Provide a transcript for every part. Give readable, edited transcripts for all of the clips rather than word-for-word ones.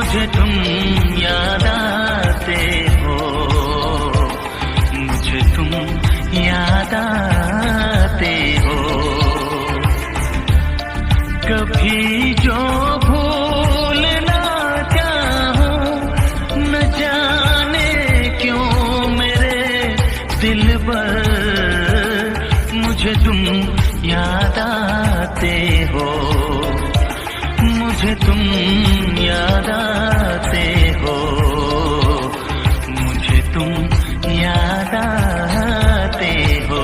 मुझे तुम याद आते हो, मुझे तुम याद आते हो। कभी जो भूल ना चाहूं, न जाने क्यों मेरे दिलबर, मुझे तुम याद आते हो, मुझे तुम याद आते हो, मुझे तुम याद आते हो।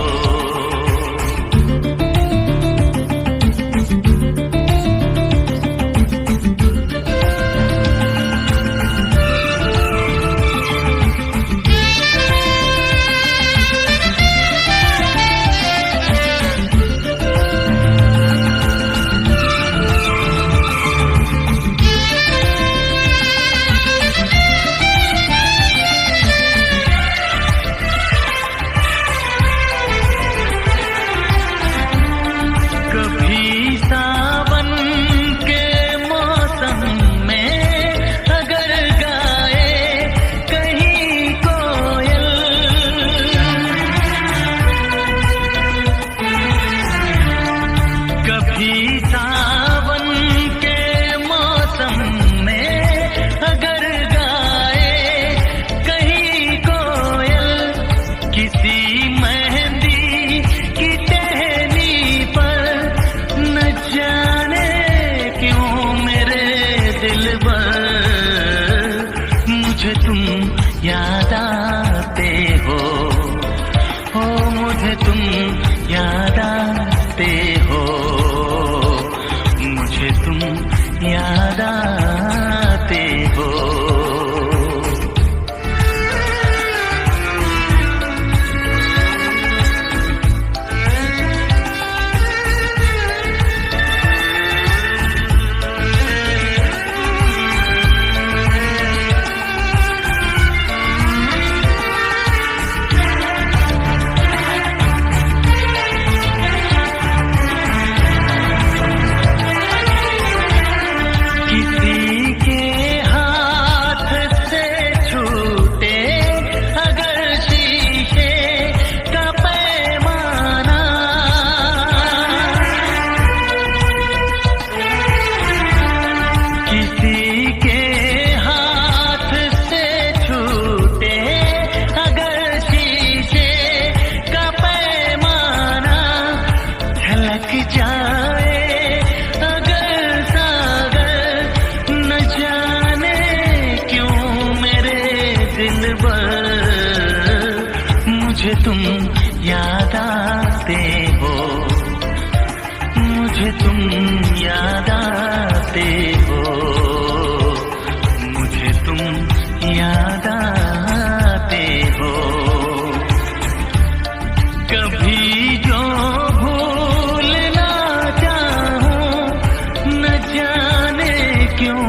सावन के मौसम में अगर गाए कहीं कोयल, किसी मेहंदी की टहनी पर, न जाने क्यों मेरे दिलबर, मुझे तुम याद आते हो, मुझे तुम याद आते हो, मुझे तुम याद आते हो। मुझे तुम याद आते हो, मुझे तुम याद आते हो, मुझे तुम याद आते हो। कभी जो भूल ना चाहूं, न जाने क्यों